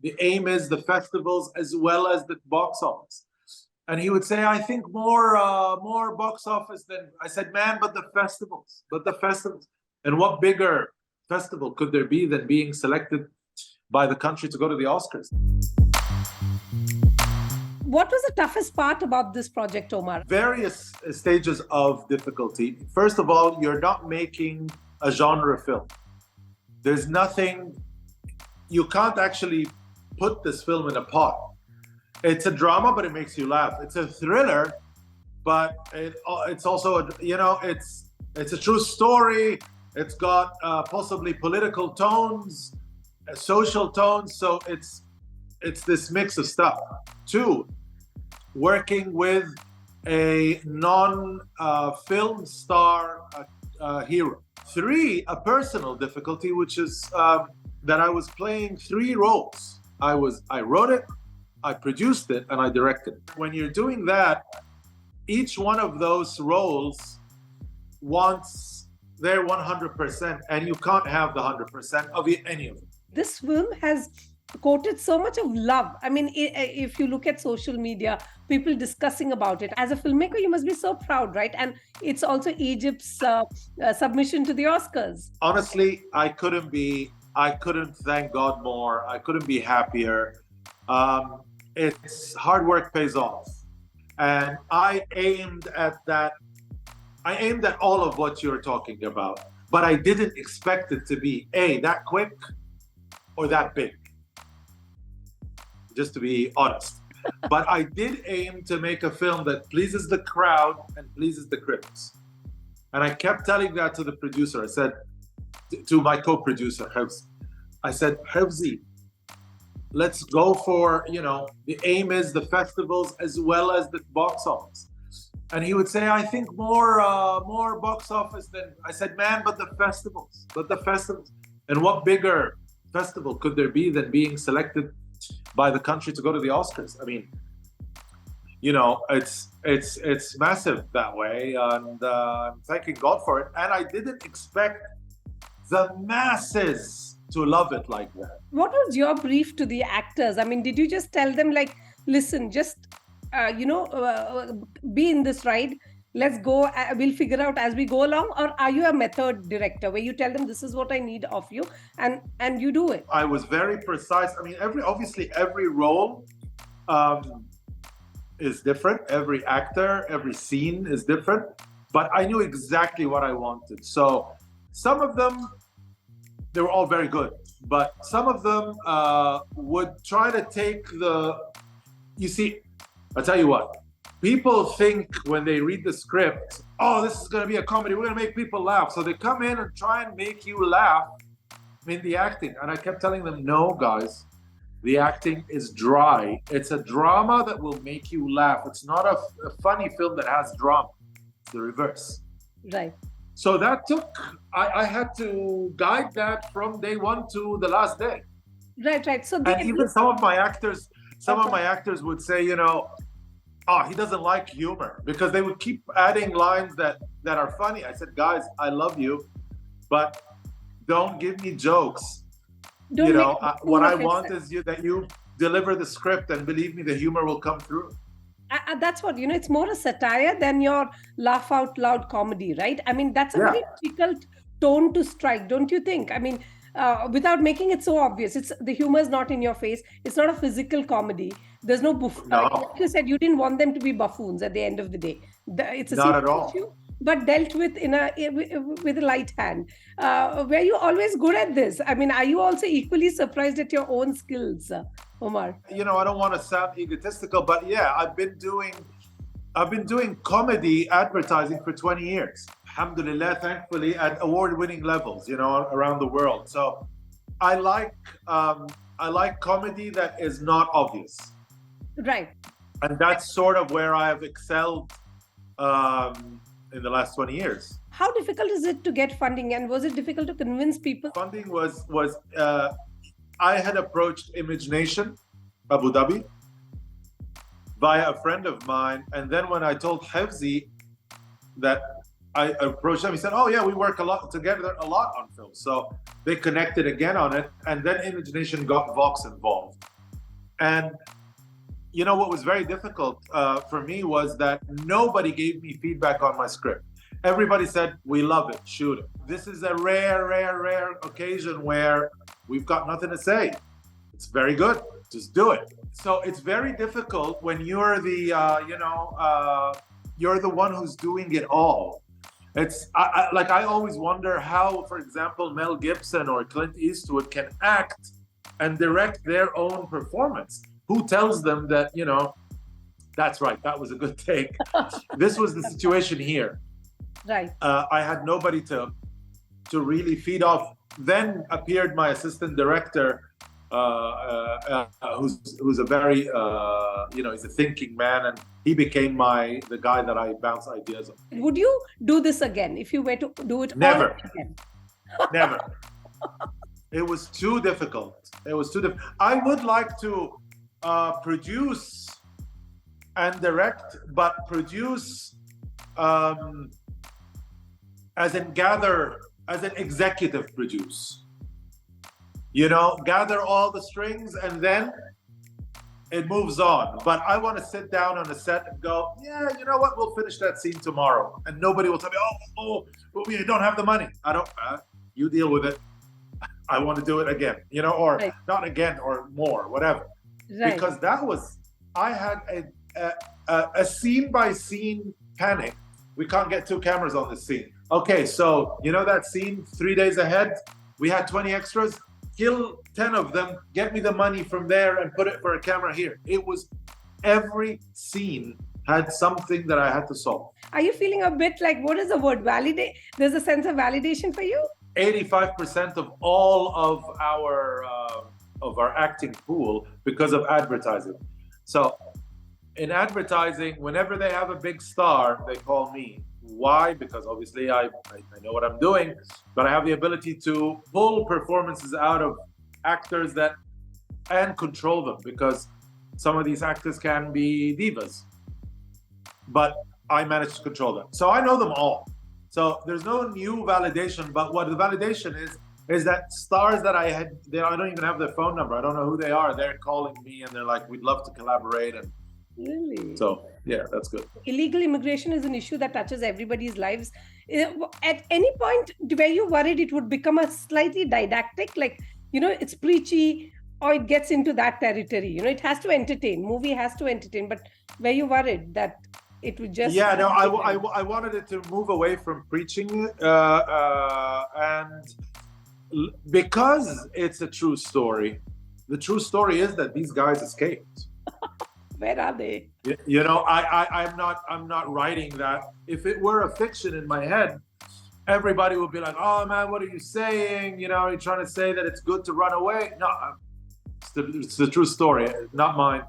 the aim is the festivals as well as the box office. And he would say, I think more box office than, I said, man, but the festivals. And what bigger festival could there be than being selected by the country to go to the Oscars? What was the toughest part about this project, Omar? Various stages of difficulty. First of all, you're not making a genre film. There's nothing, you can't actually put this film in a pot. It's a drama, but it makes you laugh. It's a thriller, but it's also, it's a true story. It's got possibly political tones, social tones. So it's this mix of stuff. 2, working with a non-film star hero. 3, a personal difficulty, which is that I was playing 3 roles. I wrote it, I produced it, and I directed it. When you're doing that, each one of those roles wants their 100%, and you can't have the 100% of any of them. This film has quoted so much of love. I mean, if you look at social media, people discussing about it. As a filmmaker, you must be so proud, right? And it's also Egypt's submission to the Oscars. Honestly, I couldn't thank God more. I couldn't be happier. It's hard work pays off. And I aimed at that. I aimed at all of what you're talking about, but I didn't expect it to be that quick or that big, just to be honest. But I did aim to make a film that pleases the crowd and pleases the critics. And I kept telling that to the producer. I said, to my co-producer, Hevzi, I said, Hevzi, let's go for, the aim is the festivals as well as the box office. And he would say, I think more box office than, I said, man, but the festivals. And what bigger festival could there be than being selected by the country to go to the Oscars? I mean, it's massive that way, and I'm thanking God for it. And I didn't expect the masses to love it like that. What was your brief to the actors? I mean, did you just tell them, like, listen, just be in this ride, let's go, we'll figure out as we go along? Or are you a method director where you tell them this is what I need of you, and you do it? I was very precise. I mean, every role is different. Every actor, every scene is different, but I knew exactly what I wanted. So some of them, they were all very good, but some of them would try to take you see, I'll tell you what, people think when they read the script, oh, this is going to be a comedy, we're going to make people laugh. So they come in and try and make you laugh in the acting. And I kept telling them, no, guys, the acting is dry. It's a drama that will make you laugh. It's not a funny film that has drama. It's the reverse. Right. So that I had to guide that from day 1 to the last day. Right. So and even some of my actors would say, he doesn't like humor, because they would keep adding lines that are funny. I said, guys, I love you, but don't give me jokes. What I want is that you deliver the script, and believe me, the humor will come through. That's what, it's more a satire than your laugh out loud comedy, right? I mean, that's a very difficult tone to strike, don't you think? I mean, without making it so obvious. The humor is not in your face. It's not a physical comedy. There's no buffoon. No. Like you said, you didn't want them to be buffoons at the end of the day. It's a not at all. issue, but dealt with with a light hand. Were you always good at this? I mean, are you also equally surprised at your own skills, Omar? I don't want to sound egotistical, but yeah, I've been doing comedy advertising for 20 years. Alhamdulillah, thankfully, at award-winning levels, around the world. So I like comedy that is not obvious. Right. And that's sort of where I have excelled in the last 20 years. How difficult is it to get funding, and was it difficult to convince people? Funding was I had approached Image Nation, Abu Dhabi, via a friend of mine, and then when I told Hevzi that I approached them. He said, "Oh yeah, we work a lot together, a lot on film." So they connected again on it, and then Image Nation got Vox involved. And you know what was very difficult for me was that nobody gave me feedback on my script. Everybody said, "We love it, shoot it." This is a rare occasion where we've got nothing to say. It's very good. Just do it. So it's very difficult when you're the you're the one who's doing it all. It's I always wonder how, for example, Mel Gibson or Clint Eastwood can act and direct their own performance. Who tells them that, that's right, that was a good take. This was the situation here. Right. I had nobody to really feed off. Then appeared my assistant director, who's a very he's a thinking man, and he became the guy that I bounce ideas on. Would you do this again if you were to do it Never all again? Never. It was too difficult. I would like to produce and direct, but produce as an executive produce. Gather all the strings and then it moves on. But I want to sit down on a set and go, yeah, you know what? We'll finish that scene tomorrow. And nobody will tell me, but we don't have the money. I don't, you deal with it. I want to do it again, or right. Not again or more, whatever. Right. Because I had a scene by scene panic. We can't get 2 cameras on this scene. Okay, so that scene 3 days ahead, we had 20 extras. Kill 10 of them, get me the money from there and put it for a camera here. It was every scene had something that I had to solve. Are you feeling a bit like, what is the word, validate? There's a sense of validation for you? 85% of all of our acting pool because of advertising. So in advertising, whenever they have a big star, they call me. Why? Because obviously I know what I'm doing, but I have the ability to pull performances out of actors and control them, because some of these actors can be divas, but I manage to control them. So I know them all. So there's no new validation, but what the validation is that stars that I don't even have their phone number. I don't know who they are. They're calling me and they're like, we'd love to collaborate. And really? So yeah, that's good. Illegal immigration is an issue that touches everybody's lives. At any point, were you worried it would become a slightly didactic, like, it's preachy, or it gets into that territory? It has to entertain. Movie has to entertain. But were you worried that it would just... Yeah, no, I wanted it to move away from preaching, and because it's a true story. The true story is that these guys escaped. Where are they? I'm not writing that. If it were a fiction in my head, everybody would be like, "Oh man, what are you saying? You're trying to say that it's good to run away." No, it's the true story, not mine.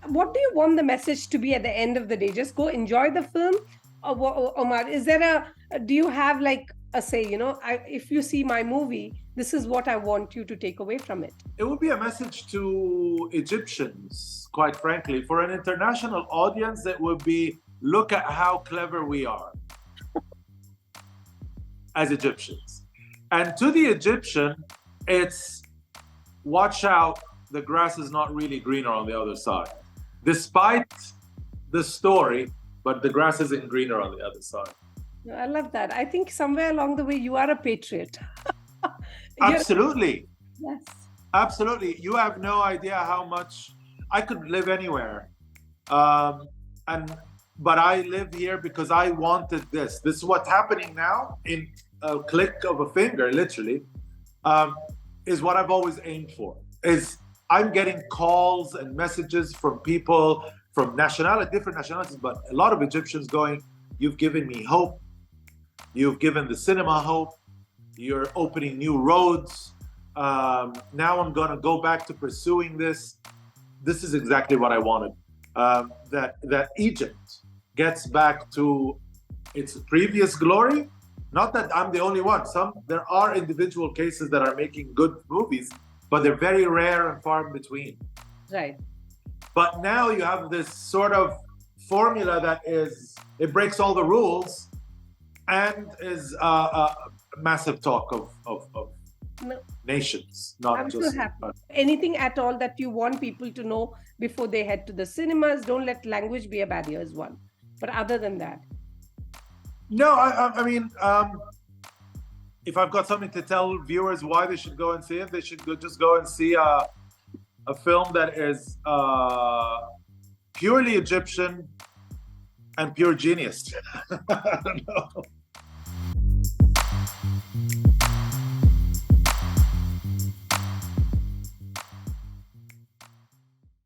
What do you want the message to be at the end of the day? Just go enjoy the film? Or Omar, do you have like a say, if you see my movie, this is what I want you to take away from it? It would be a message to Egyptians, quite frankly. For an international audience, it would be, look at how clever we are as Egyptians. And to the Egyptian, it's, watch out, the grass is not really greener on the other side. Despite the story, but the grass isn't greener on the other side. I love that. I think somewhere along the way, you are a patriot. Absolutely. Yes. Absolutely. You have no idea how much I could live anywhere. But I live here because I wanted this. This is what's happening now in a click of a finger, literally, is what I've always aimed for. I'm getting calls and messages from people from different nationalities, but a lot of Egyptians going, "You've given me hope. You've given the cinema hope. You're opening new roads. Now I'm going to go back to pursuing this." This is exactly what I wanted. That Egypt gets back to its previous glory. Not that I'm the only one. There are individual cases that are making good movies, but they're very rare and far in between. Right. But now you have this sort of formula that it breaks all the rules, and is a massive talk of No, nations, not I'm so just. happy. Anything at all that you want people to know before they head to the cinemas? Don't let language be a barrier, is one. But other than that, No, I mean, if I've got something to tell viewers why they should go and see it, they should just go and see a film that is purely Egyptian and pure genius. I don't know.